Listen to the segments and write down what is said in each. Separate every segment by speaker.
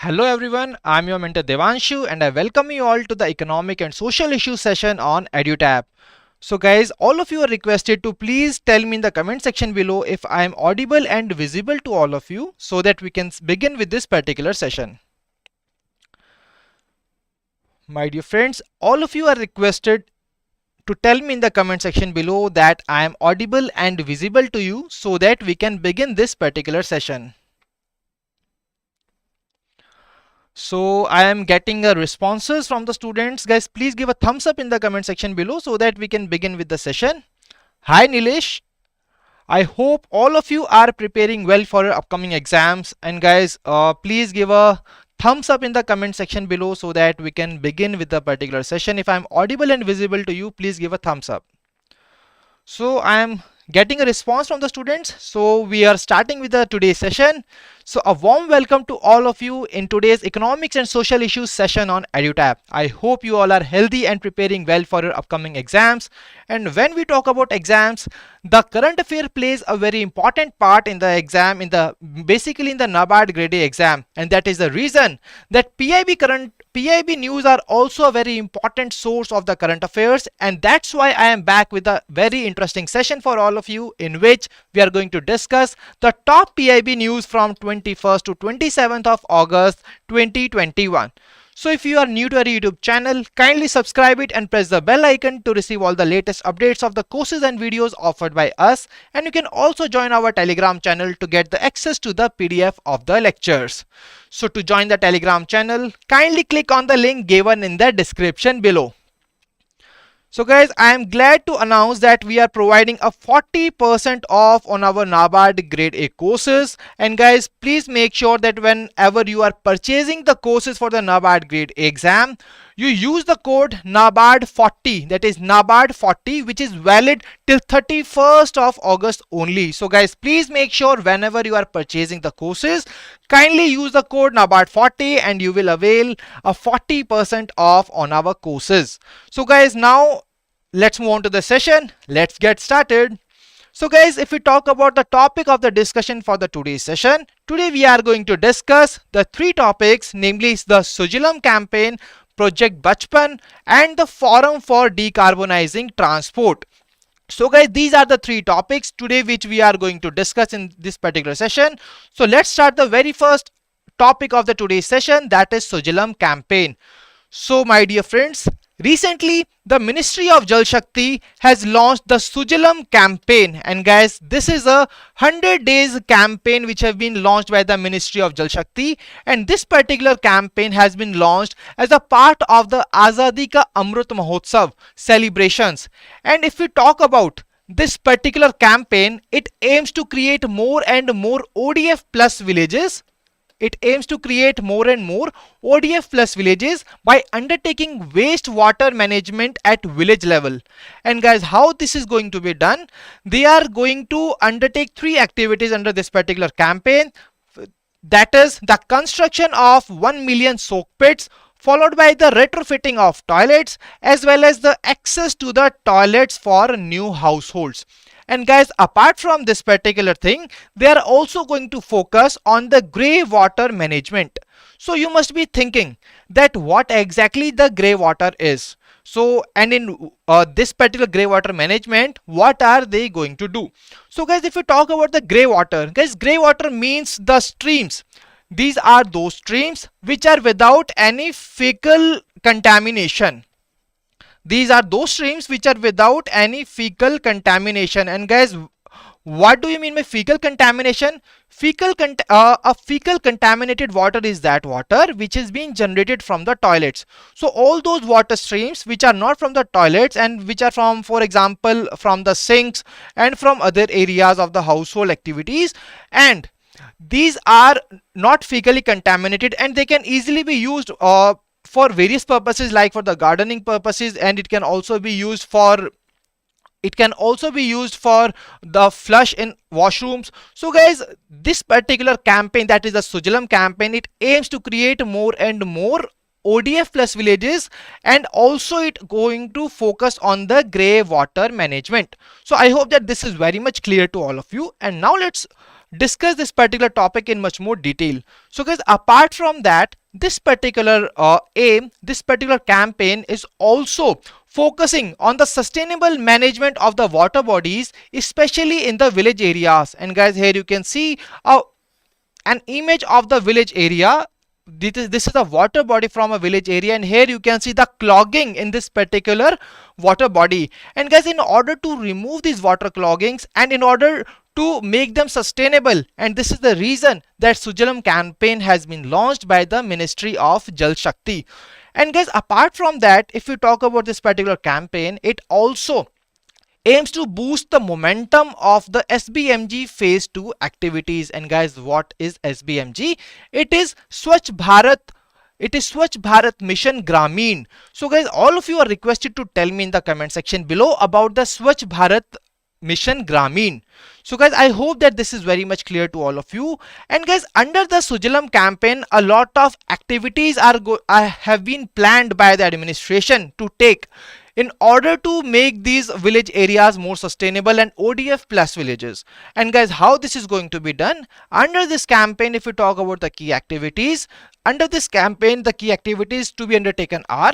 Speaker 1: Hello everyone, I'm your mentor Devanshu and I welcome you all to the economic and social issues session on EduTap. So guys, all of you are requested to please tell me in the comment section below if I am audible and visible to all of you so that we can begin with this particular session. My dear friends, all of you are requested to tell me in the comment section below that I am audible and visible to you so that we can begin this particular session. So I am getting responses from the students. Guys, please give a thumbs up in the comment section below so that we can begin with the session. Hi Nilesh. I hope all of you are preparing well for your upcoming exams. And guys, please give a thumbs up in the comment section below so that we can begin with the particular session. If I'm audible and visible to you, please give a thumbs up. So I am getting a response from the students. So we are starting with the today's session. So a warm welcome to all of you in today's economics and social issues session on EduTap. I hope you all are healthy and preparing well for your upcoming exams. And when we talk about exams, the current affair plays a very important part in the exam, basically in the NABARD Grade A exam. And that is the reason that PIB news are also a very important source of the current affairs, and that's why I am back with a very interesting session for all of you in which we are going to discuss the top PIB news from 21st to 27th of August 2021. So if you are new to our YouTube channel, kindly subscribe it and press the bell icon to receive all the latest updates of the courses and videos offered by us. And you can also join our Telegram channel to get the access to the PDF of the lectures. So to join the Telegram channel, kindly click on the link given in the description below. So guys, I am glad to announce that we are providing a 40% off on our NABARD Grade A courses. And guys, please make sure that whenever you are purchasing the courses for the NABARD Grade A exam, you use the code NABARD40, that is NABARD40, which is valid till 31st of August only. So guys, please make sure whenever you are purchasing the courses, kindly use the code NABARD40 and you will avail a 40% off on our courses. So guys, now let's move on to the session. Let's get started. So guys, if we talk about the topic of the discussion for the today's session, today we are going to discuss the three topics, namely the Sujalam campaign, Project Bajpan, and the Forum for Decarbonizing Transport. So guys, these are the three topics today which we are going to discuss in this particular session. So let's start the very first topic of the today's session, that is Sujalam campaign. So my dear friends, recently the Ministry of Jal Shakti has launched the Sujalam campaign, and guys, this is a 100 days campaign which have been launched by the Ministry of Jal Shakti, and this particular campaign has been launched as a part of the Azadi Ka Amrit Mahotsav celebrations. And if we talk about this particular campaign, it aims to create more and more ODF plus villages. It aims to create more and more ODF plus villages by undertaking wastewater management at village level. And guys, how this is going to be done? They are going to undertake three activities under this particular campaign. That is the construction of 1 million soak pits, followed by the retrofitting of toilets, as well as the access to the toilets for new households. And guys, apart from this particular thing, they are also going to focus on the grey water management. So you must be thinking that what exactly the grey water is. So, and in this particular grey water management, what are they going to do? So guys, if you talk about the grey water, guys, grey water means the streams. These are those streams which are without any fecal contamination. These are those streams which are without any fecal contamination. And guys, what do you mean by fecal contamination? A fecal contaminated water is that water which is being generated from the toilets. So all those water streams which are not from the toilets and which are from, for example, from the sinks and from other areas of the household activities, and these are not fecally contaminated, and they can easily be used for various purposes, like for the gardening purposes, and it can also be used for the flush in washrooms. So guys, this particular campaign, that is the Sujalam campaign, it aims to create more and more ODF plus villages, and also it going to focus on the grey water management. So I hope that this is very much clear to all of you. And now let's discuss this particular topic in much more detail. So guys, apart from that, this particular this particular campaign is also focusing on the sustainable management of the water bodies, especially in the village areas. And guys, here you can see an image of the village area. This is a water body from a village area, and here you can see the clogging in this particular water body. And guys, in order to remove these water cloggings and in order to make them sustainable, and this is the reason that Sujalam campaign has been launched by the Ministry of Jal Shakti. And guys, apart from that, if we talk about this particular campaign, it also aims to boost the momentum of the SBMG phase 2 activities. And guys, what is SBMG? It is Swachh Bharat Mission Gramin. So guys, all of you are requested to tell me in the comment section below about the Swachh Bharat Mission Gramin. So guys, I hope that this is very much clear to all of you. And guys, under the Sujalam campaign, a lot of activities have been planned by the administration to take in order to make these village areas more sustainable and ODF plus villages. And guys, how this is going to be done? Under this campaign, if we talk about the key activities, under this campaign, the key activities to be undertaken are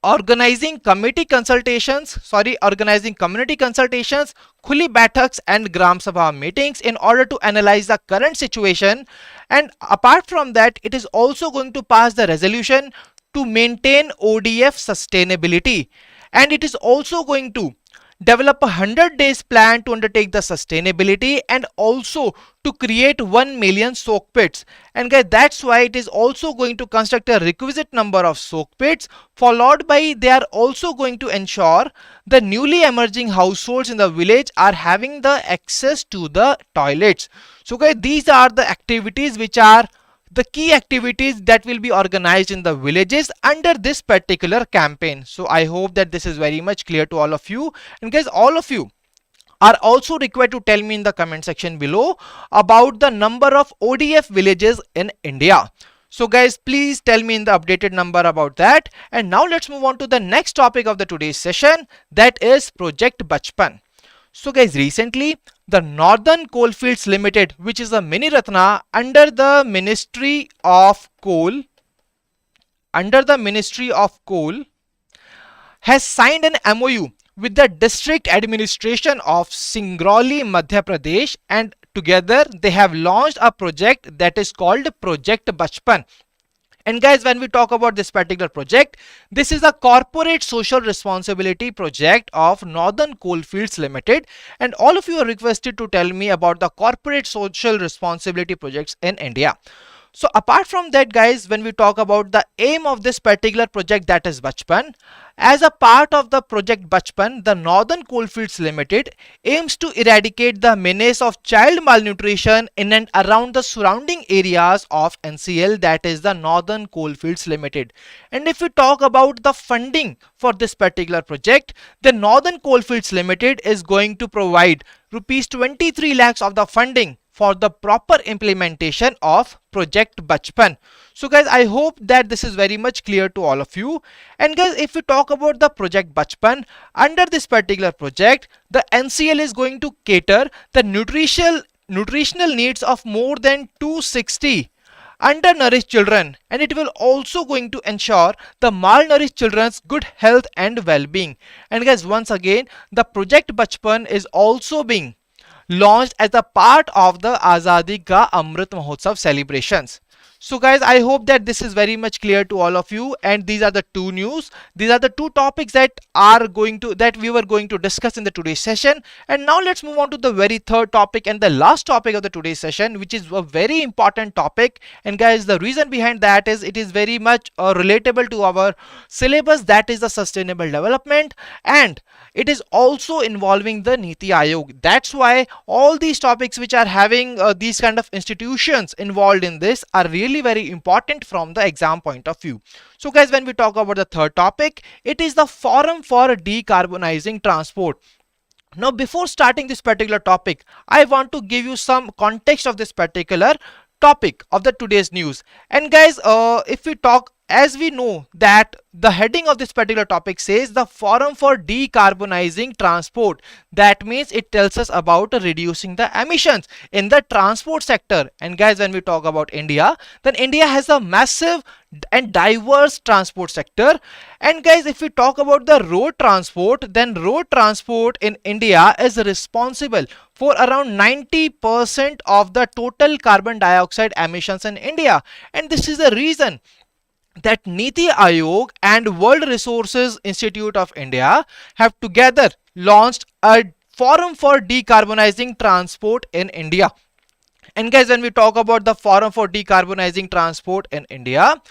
Speaker 1: organizing community consultations, khuli baithaks and gram sabha meetings in order to analyze the current situation. And apart from that, it is also going to pass the resolution to maintain ODF sustainability, and it is also going to develop a 100 days plan to undertake the sustainability and also to create 1 million soak pits. And guys, that's why it is also going to construct a requisite number of soak pits, followed by they are also going to ensure the newly emerging households in the village are having the access to the toilets. So guys, these are the activities which are the key activities that will be organized in the villages under this particular campaign. So I hope that this is very much clear to all of you. And guys, all of you are also required to tell me in the comment section below about the number of ODF villages in India. So guys, please tell me in the updated number about that. And now let's move on to the next topic of the today's session, that is Project Bajpan. So guys, recently the Northern Coalfields Limited, which is a mini Ratna under the Ministry of Coal, has signed an MOU with the district administration of Singrauli, Madhya Pradesh, and together they have launched a project that is called Project Bajpan. And guys, when we talk about this particular project, this is a corporate social responsibility project of Northern Coalfields Limited, and all of you are requested to tell me about the corporate social responsibility projects in India. So apart from that, guys, when we talk about the aim of this particular project, that is Bajpan, as a part of the Project Bajpan, the Northern Coalfields Limited aims to eradicate the menace of child malnutrition in and around the surrounding areas of NCL, that is the Northern Coalfields Limited. And if we talk about the funding for this particular project, the Northern Coalfields Limited is going to provide rupees 23 lakhs of the funding for the proper implementation of Project Bajpan. So guys, I hope that this is very much clear to all of you. And guys, if we talk about the Project Bajpan, under this particular project, the NCL is going to cater the nutritional needs of more than 260 undernourished children, and it will also going to ensure the malnourished children's good health and well-being. And guys, once again, the Project Bajpan is also being launched as a part of the Azadi Ka Amrit Mahotsav celebrations. So guys, I hope that this is very much clear to all of you, and these are the two news. These are the two topics that we were going to discuss in the today's session. And now let's move on to the very third topic and the last topic of the today's session, which is a very important topic. And guys, the reason behind that is it is very much relatable to our syllabus, that is the sustainable development, and it is also involving the Niti Aayog. That's why all these topics which are having these kind of institutions involved in this are really very important from the exam point of view. So guys, when we talk about the third topic, it is the Forum for Decarbonizing Transport. Now, before starting this particular topic, I want to give you some context of this particular topic of the today's news. And guys, if we talk as we know that the heading of this particular topic says the forum for decarbonizing transport. That means it tells us about reducing the emissions in the transport sector. And guys, when we talk about India, then India has a massive and diverse transport sector. And guys, if we talk about the road transport, then road transport in India is responsible for around 90% of the total carbon dioxide emissions in India. And this is the reason that Niti Aayog and World Resources Institute of India have together launched a forum for decarbonizing transport in India. And guys, when we talk about the forum for decarbonizing transport in India,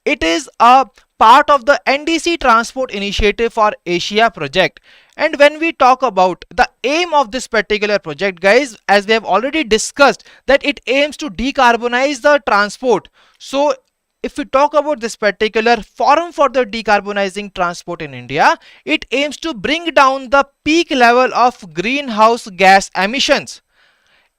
Speaker 1: it is a part of the NDC Transport Initiative for Asia project. And when we talk about the aim of this particular project, guys, as we have already discussed, that it aims to decarbonize the transport. So if we talk about this particular forum for the decarbonizing transport in India, it aims to bring down the peak level of greenhouse gas emissions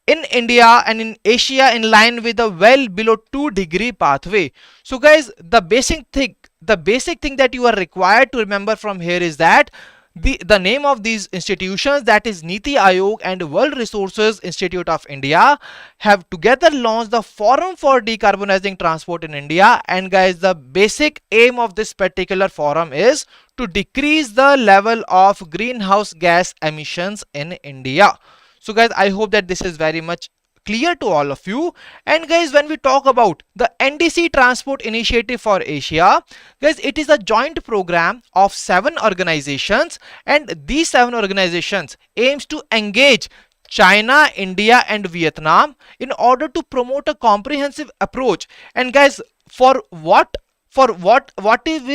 Speaker 1: in India and in Asia in line with a well below 2-degree pathway. So guys, the basic thing that you are required to remember from here is that the name of these institutions, that is Niti Aayog and World Resources Institute of India, have together launched the forum for decarbonizing transport in India. And guys, the basic aim of this particular forum is to decrease the level of greenhouse gas emissions in India. So guys, I hope that this is very much clear to all of you. And guys, when we talk about the NDC Transport Initiative for Asia, guys, it is a joint program of 7 organizations, and these 7 organizations aims to engage China, India and Vietnam in order to promote a comprehensive approach. And guys, what will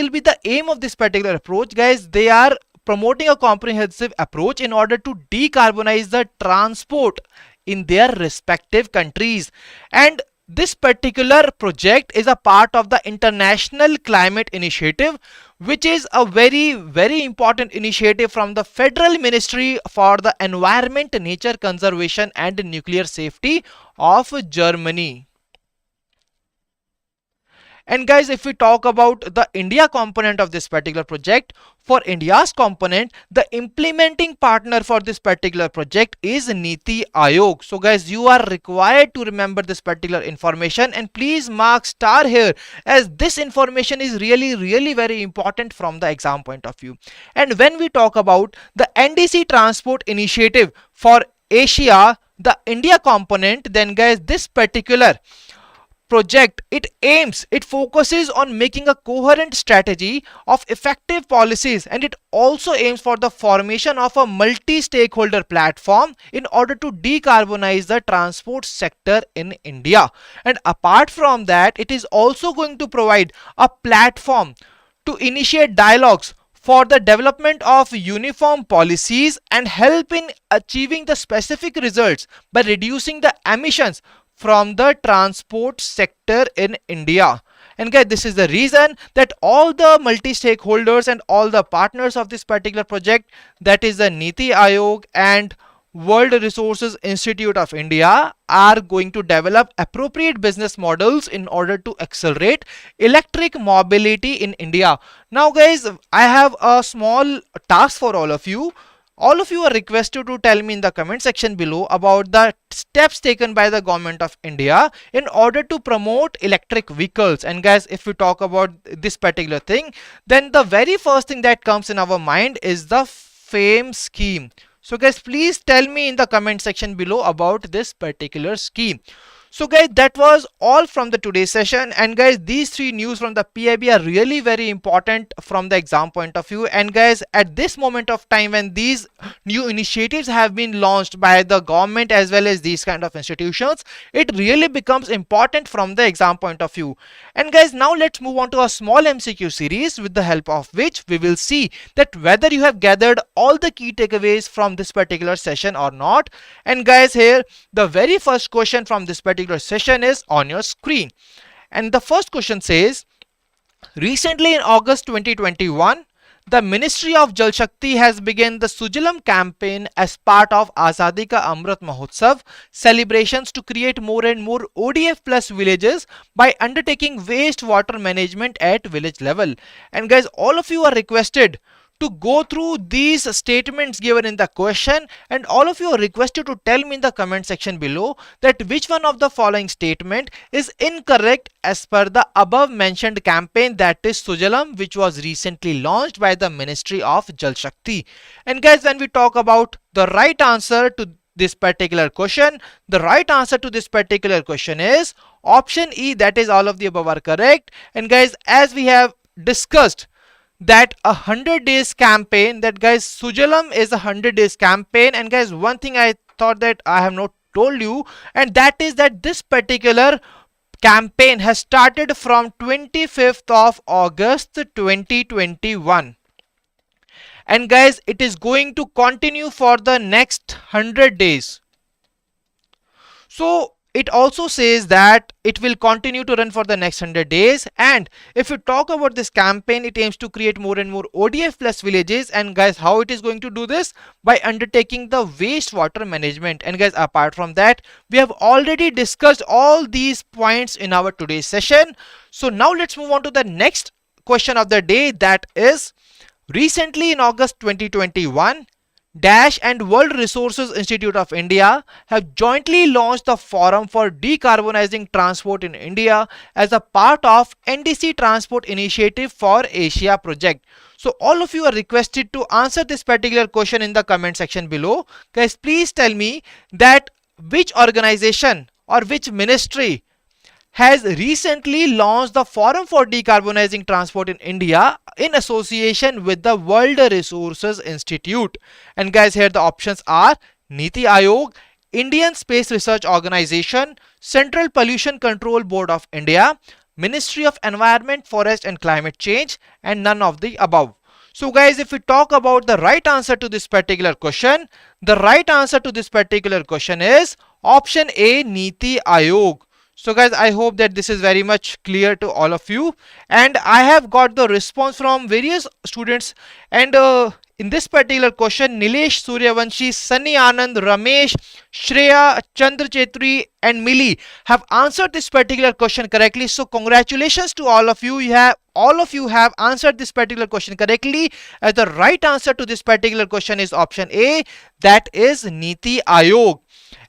Speaker 1: be the aim of this particular approach? Guys, they are promoting a comprehensive approach in order to decarbonize the transport in their respective countries. And this particular project is a part of the International Climate Initiative, which is a very, very important initiative from the Federal Ministry for the Environment, Nature Conservation and Nuclear Safety of Germany. And guys, if we talk about the India component of this particular project, for India's component, the implementing partner for this particular project is Niti Aayog. So guys, you are required to remember this particular information, and please mark star here, as this information is really very important from the exam point of view. And when we talk about the NDC Transport Initiative for Asia, the India component, then guys, this particular project, it focuses on making a coherent strategy of effective policies, and it also aims for the formation of a multi-stakeholder platform in order to decarbonize the transport sector in India. And apart from that, it is also going to provide a platform to initiate dialogues for the development of uniform policies and help in achieving the specific results by reducing the emissions from the transport sector in India. And guys, this is the reason that all the multi-stakeholders and all the partners of this particular project, that is the Niti Aayog and World Resources Institute of India, are going to develop appropriate business models in order to accelerate electric mobility in India. Now guys, I have a small task for all of you. All of you are requested to tell me in the comment section below about the steps taken by the government of India in order to promote electric vehicles. And guys, if we talk about this particular thing, then the very first thing that comes in our mind is the FAME scheme. So guys, please tell me in the comment section below about this particular scheme. So guys, that was all from the today's session. And guys, these 3 news from the PIB are really very important from the exam point of view. And guys, at this moment of time, when these new initiatives have been launched by the government as well as these kind of institutions, it really becomes important from the exam point of view. And guys, now let's move on to a small MCQ series, with the help of which we will see that whether you have gathered all the key takeaways from this particular session or not. And guys, here the very first question from this particular session is on your screen. And the first question says, recently in August 2021, the Ministry of Jal Shakti has begun the Sujalam campaign as part of Azadi Ka Amrit Mahotsav celebrations to create more and more ODF plus villages by undertaking wastewater management at village level. And guys, all of you are requested to go through these statements given in the question, and all of you are requested to tell me in the comment section below that which one of the following statement is incorrect as per the above mentioned campaign, that is Sujalam, which was recently launched by the Ministry of Jal Shakti. And guys, when we talk about the right answer to this particular question, the right answer to this particular question is option E, that is all of the above are correct. And guys, as we have discussed that 100 days campaign, that guys Sujalam is 100 days campaign. And guys, one thing I thought that I have not told you, and that is that this particular campaign has started from 25th of August 2021, and guys it is going to continue for the next 100 days. So it also says that it will continue to run for the next 100 days. And if you talk about this campaign, it aims to create more and more ODF plus villages. And guys, how it is going to do this? By undertaking the wastewater management. And guys, apart from that, we have already discussed all these points in our today's session. So now let's move on to the next question of the day, that is, recently in August 2021, Dash and World Resources Institute of India have jointly launched the Forum for Decarbonizing Transport in India as a part of NDC Transport Initiative for Asia project. So all of you are requested to answer this particular question in the comment section below. Guys, please tell me that which organization or which ministry has recently launched the Forum for Decarbonizing Transport in India in association with the World Resources Institute. And guys, here the options are Niti Aayog, Indian Space Research Organization, Central Pollution Control Board of India, Ministry of Environment, Forest and Climate Change, and none of the above. So guys, if we talk about the right answer to this particular question, the right answer to this particular question is option A, Niti Aayog. So guys, I hope that this is very much clear to all of you, and I have got the response from various students. And in this particular question, Nilesh Suryavanshi, Sunny Anand, Ramesh, Shreya, Chandra Chetri and Mili have answered this particular question correctly. So congratulations to all of you. All of you have answered this particular question correctly, as the right answer to this particular question is option A, that is Niti Aayog.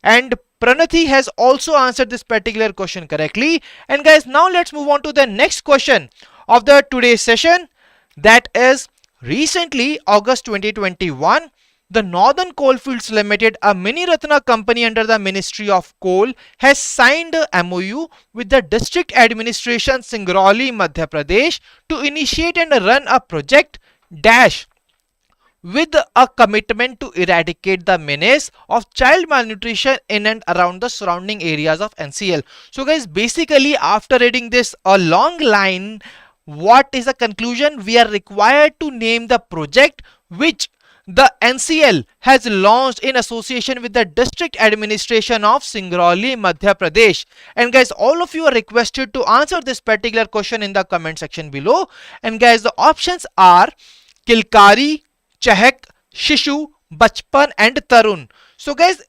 Speaker 1: And Pranati has also answered this particular question correctly. And guys, now let's move on to the next question of the today's session, that is, recently August 2021, the Northern Coalfields Limited, a mini Ratna company under the Ministry of Coal, has signed a MOU with the District Administration Singrauli, Madhya Pradesh to initiate and run a project Dash with a commitment to eradicate the menace of child malnutrition in and around the surrounding areas of NCL. So guys, basically after reading this a long line, what is the conclusion? We are required to name the project which the NCL has launched in association with the District Administration of Singrauli, Madhya Pradesh. And guys, all of you are requested to answer this particular question in the comment section below. And guys, the options are Kilkari, Chahak, Shishu, Bajpan and Tarun. So guys,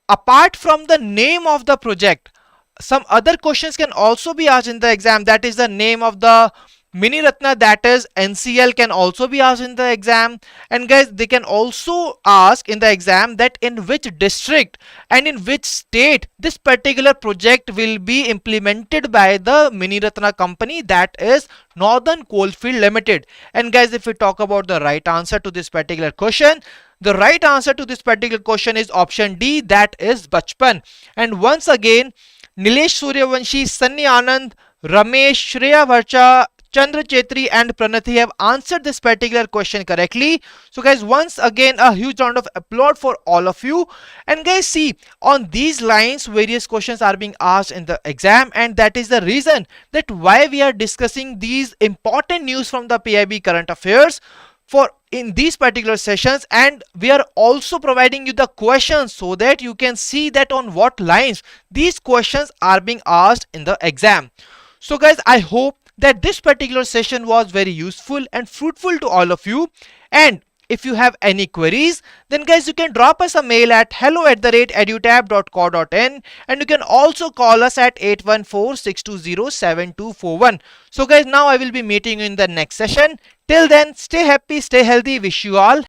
Speaker 1: apart from the name of the project, some other questions can also be asked in the exam. That is the name of the mini Ratna, that is NCL, can also be asked in the exam. And guys, they can also ask in the exam that in which district and in which state this particular project will be implemented by the mini Ratna company, that is Northern Coalfield Limited. And guys, if we talk about the right answer to this particular question, the right answer to this particular question is option D, that is Bajpan. And once again, Nilesh Suryavanshi, Sunny Anand, Ramesh, Shreya Varcha, Chandra Chetri and Pranati have answered this particular question correctly. So guys, once again a huge round of applause for all of you. And guys, see, on these lines various questions are being asked in the exam, and that is the reason that why we are discussing these important news from the PIB current affairs for in these particular sessions. And we are also providing you the questions so that you can see that on what lines these questions are being asked in the exam. So guys, I hope that this particular session was very useful and fruitful to all of you. And if you have any queries, then guys, you can drop us a mail at hello@edutap.co.in, and you can also call us at 814-620-7241. So guys, now I will be meeting you in the next session. Till then, stay happy, stay healthy. Wish you all